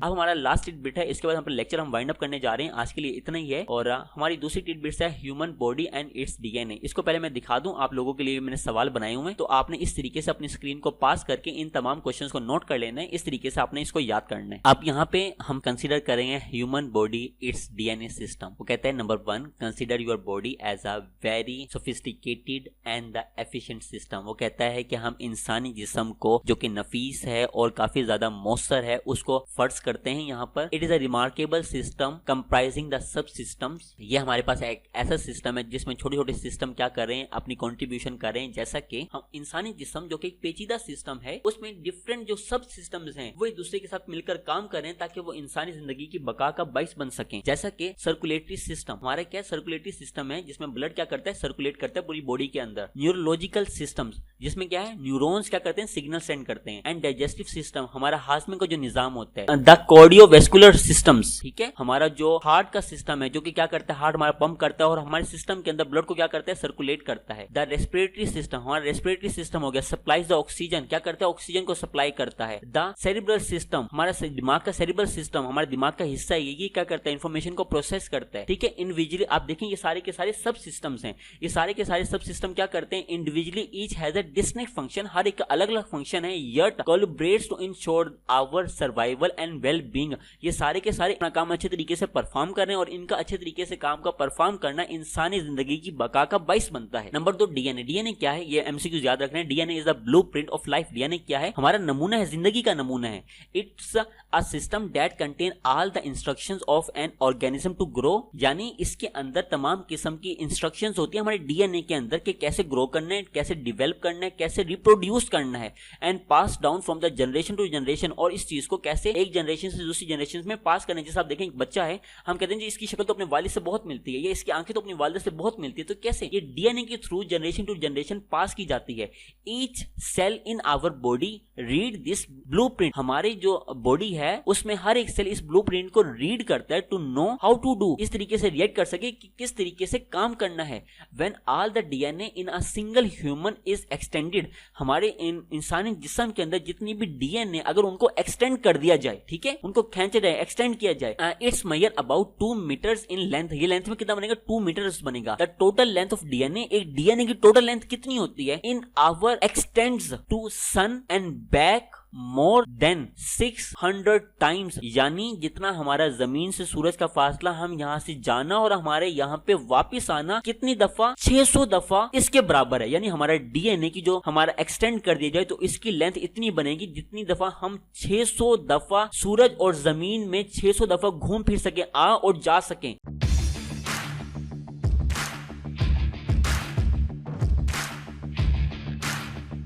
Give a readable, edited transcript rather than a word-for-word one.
अब हमारा last tit bit है, इसके बाद हम लेक्चर हम वाइंड अप करने जा रहे हैं। आज के लिए इतना ही है। और हमारी दूसरी टिट बिट्स है human body and it's DNA. इसको पहले मैं दिखा दूं, आप लोगों के लिए मैंने सवाल बनाए हुए हैं, तो आपने इस तरीके से अपनी स्क्रीन को पास करके इन तमाम क्वेश्चंस को नोट कर लेना है। इस तरीके से आपने इसको याद करना है। अब यहाँ पे हम कंसीडर करेंगे human body its DNA system. वो कहते हैं number 1, consider your body as a very sophisticated and the efficient system. वो कहता है कि हम इंसानी जिस्म को जो कि नफीस है और काफी ज्यादा मौसर है उसको फर्ज करते हैं यहाँ पर। It is a remarkable system comprising the sub systems. ये हमारे पास एक ऐसा सिस्टम है जिसमें छोटे छोटे सिस्टम क्या कर रहे हैं, अपनी कंट्रीब्यूशन कर रहे हैं। जैसा कि हम इंसानी जिस्म जो कि एक पेचीदा सिस्टम है उसमें डिफरेंट जो सब सिस्टम्स हैं वो एक दूसरे के साथ मिलकर काम कर रहे हैं ताकि वो इंसानी जिंदगी की बका का बाइस बन सके। जैसा कि सर्कुलेटरी सिस्टम, हमारा क्या सर्कुलेटरी सिस्टम है जिसमें ब्लड क्या करता है, सर्कुलेट करता है पूरी बॉडी के अंदर। न्यूरोलॉजिकल सिस्टम्स जिसमें क्या है, न्यूरॉन्स क्या करते हैं, सिग्नल सेंड करते हैं। एंड डाइजेस्टिव सिस्टम, हमारा हाजमे का जो निजाम होता है। द कार्डियोवैस्कुलर सिस्टम्स, ठीक है, हमारा जो हार्ट का सिस्टम है जो कि क्या करता है, हार्ट हमारा पंप करता है और हमारे सिस्टम के अंदर ब्लड को क्या करता है, सर्कुलेट करता है। द रेस्पिरेटरी सिस्टम, हमारा रेस्पिरेटरी सिस्टम हो गया, सप्लाइज द ऑक्सीजन, क्या करता है, ऑक्सीजन को सप्लाई करता है। द सेरिब्रल सिस्टम, हमारा दिमाग का सेरिब्रल सिस्टम, हमारे दिमाग का हिस्सा है, ये क्या करता है, इंफॉर्मेशन को प्रोसेस करता है। ठीक है, इंडिविजुअली आप देखें ये सारे के सारे सब सिस्टम्स हैं। ये सारे के सारे सब सिस्टम क्या करते हैं, individually each has a distinct function, हर एक अलग अलग फंक्शन है, yet collaborates to ensure our survival and well being. ये सारे के सारे अपना काम अच्छे तरीके से परफॉर्म कर रहे हैं और इनका अच्छे तरीके से काम का परफॉर्म करना इंसानी जिंदगी की बका का बाइस बनता है। Number 2, DNA. डीएनए क्या है, ये एमसीक्यूज याद रखना है। DNA is the blueprint of life. DNA क्या है, हमारा नमूना है, जिंदगी का नमूना है। It's a system that contain all the instructions of an organism to grow, यानी इसके अंदर तमाम किस्म की इंस्ट्रक्शंस होती है हमारे डीएनए के अंदर कि कैसे ग्रो करना है, कैसे डेवलप करना है, कैसे रिप्रोड्यूस करना है। And pass down from the generation to generation, और इस चीज को कैसे एक जनरेशन से दूसरी जनरेशन में पास करना है। जैसे आप देखें एक बच्चा है, हम कहते हैं जी इसकी शक्ल तो अपने वालिद से बहुत मिलती है, या इसकी आंखें तो अपनी वालिदा से बहुत मिलती है, तो कैसे, ये डीएनए के through generation to generation pass की जाती है। Each cell in our body read this blueprint, हमारी जो बॉडी है उसमें हर एक सेल इस ब्लूप्रिंट को रीड करता है to know how to do, इस तरीके से रिएक्ट कर सके कि किस तरीके से काम करना है। When all the DNA in a single human is extended, हमारे इंसानी जिस्म के अंदर जितनी भी डीएनए अगर उनको एक्सटेंड कर दिया जाए, ठीक है, उनको खींचा जाए, एक्सटेंड किया जाए, it's measure about 2 meters in length. ये लेंथ में कितना बनेगा, 2 मीटर्स बनेगा। The total length of DNA, एक डीएनए की टोटल लेंथ कितनी होती है, in our extends to sun and back more than 600 times, यानी जितना हमारा जमीन से सूरज का फासला, हम यहाँ से जाना और हमारे यहाँ पे वापिस आना कितनी दफा, 600 दफा इसके बराबर है। यानी हमारा डीएनए की जो हमारा एक्सटेंड कर दिया जाए तो इसकी लेंथ इतनी बनेगी जितनी दफा हम 600 दफा सूरज और जमीन में 600 दफा घूम फिर सके, आ और जा सकें।